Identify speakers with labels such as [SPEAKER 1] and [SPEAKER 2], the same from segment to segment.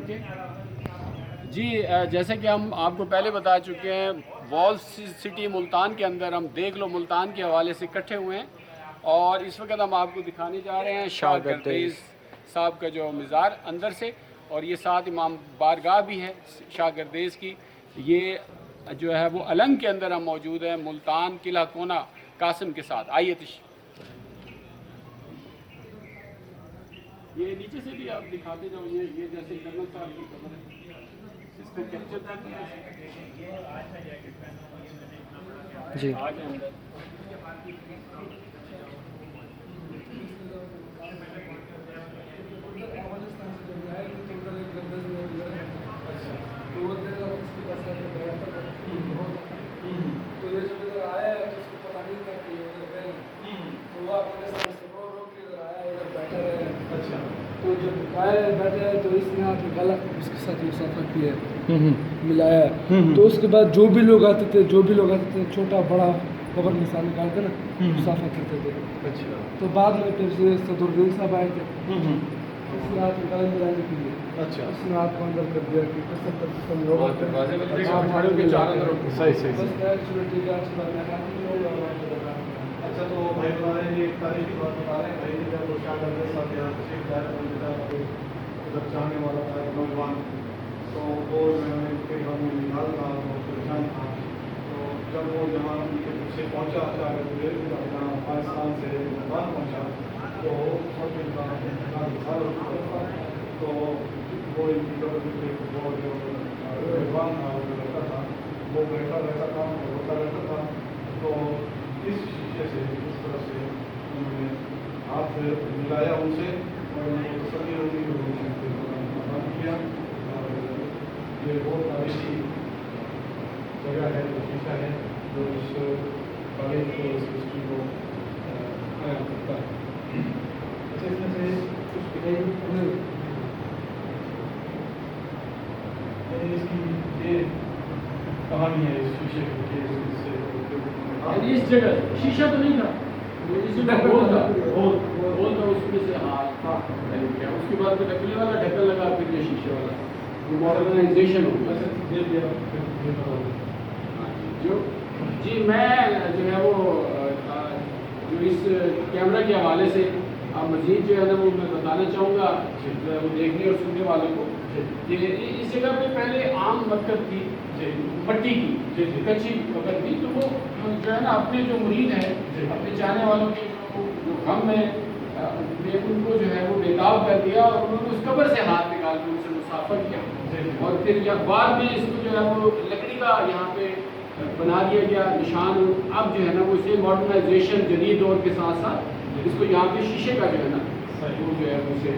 [SPEAKER 1] Okay جی جیسے کہ ہم آپ کو پہلے بتا چکے ہیں، وال سٹی ملتان کے اندر ہم دیکھ لو ملتان کے حوالے سے اکٹھے ہوئے ہیں، اور اس وقت ہم آپ کو دکھانے جا رہے ہیں شاہ گردیز صاحب کا جو مزار اندر سے، اور یہ ساتھ امام بارگاہ بھی ہے شاہ گردیز کی. یہ جو ہے وہ النگ کے اندر ہم موجود ہیں ملتان قلعہ کونا قاسم کے ساتھ. آئیے یہ نیچے سے بھی آپ دکھاتے جاؤ. یہ جیسے کرنل صاحب کی قبر ہے، اس کو کیپچر کرتے ہیں
[SPEAKER 2] جی.
[SPEAKER 1] آج اندر.
[SPEAKER 3] تو جب آئے بیٹھے تو اس نے آ کے غلط اس کے ساتھ مسافہ کیا ملایا. تو اس کے بعد جو بھی لوگ آتے تھے چھوٹا بڑا قبر نشان نکال کے نا مسافہ کرتے تھے. تو بعد میں پھر سے صدرالدین صاحب آئے تھے، اس نے ہاتھ نکالے ملانے کے لیے. اس نے ہاتھ کو اندر کر دیا کہ قسم پر قسم لوگ
[SPEAKER 4] اچھا. تو بھائی ہمارے یہ ایک تاریخی بات بتا رہے ہیں، بھائی جب وہ شاہ گردیز صاحب یہاں تشریف لائے ادھر چاہنے والا تھا ایک نوجوان، تو وہ کے گھر میں نکال تھا اور پریشان تھا. تو جب وہ جہاں ان کے سے پہنچا شاہ گردیز جہاں پاکستان سے نیپال پہنچا، تو سب تو وہ ان کی قبر وہ جو نوجوان تھا وہ جو لڑکا تھا وہ بیٹھا رہتا تھا اور روتا رہتا تھا. تو اس شیشے سے اس طرح سے انہوں نے ہاتھ ملایا ان سے اور ان کو تسلی ہوگی بند کیا. اور یہ بہت تاریخی جگہ ہے، جو شیشہ ہے جو اس تاریخ کو اس ہسٹری کو قائم کرتا ہے. اچھا، اس میں سے کچھ اس کی یہ کہانی ہے اس شیشے کی
[SPEAKER 1] اس جگہ شیشہ تو نہیں تھا، اس جگہ بول تھا اس میں سے ہاتھ کیا. اس کے بعد لکڑی والا ڈھکن لگا، پھر یہ شیشے والا ماڈرنائزیشن ہو گیا. جی میں جو ہے وہ جو اس کیمرہ کے حوالے سے مزید جو ہے نا وہ میں بتانا چاہوں گا وہ دیکھنے اور سننے والوں کو کہ اس جگہ پہ پہلے عام مکت تھی مٹی کی کچی قبر تھی. تو وہ جو ہے نا اپنے جو مرید ہیں اپنے چاہنے والوں کے جو غم ہے ان کو جو ہے وہ بےتاب کر دیا اور انہوں نے اس قبر سے ہاتھ نکال کے ان سے مسافر کیا. اور پھر جب بعد میں اس کو جو ہے وہ لکڑی کا یہاں پہ بنا دیا گیا نشان. اب جو ہے نا وہ اسے ماڈرنائزیشن جدید دور کے ساتھ ساتھ اس کو یہاں پہ شیشے کا جو ہے نا وہ جو ہے اسے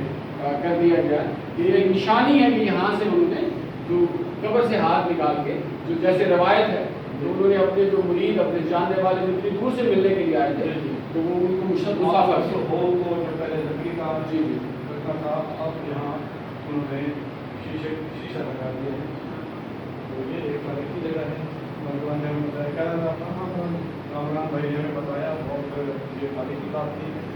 [SPEAKER 1] کر دیا گیا. یہ ایک نشانی ہے کہ یہاں سے انہوں نے جو قبر سے ہاتھ نکال کے جو جیسے روایت ہے تو انہوں نے اپنے جو مرید اپنے جاننے والے جتنی دور سے ملنے کے لیے آئے تھے تو وہ ان کو مسافر
[SPEAKER 4] پہلے لکڑی کا رکھا تھا، اب یہاں انہوں نے شیشہ لگا دیا. تو یہ ایک تاریخی جگہ ہے. نوجوان نے بتایا کامران بھائی نے بتایا بہت یہ تاریخی بات تھی.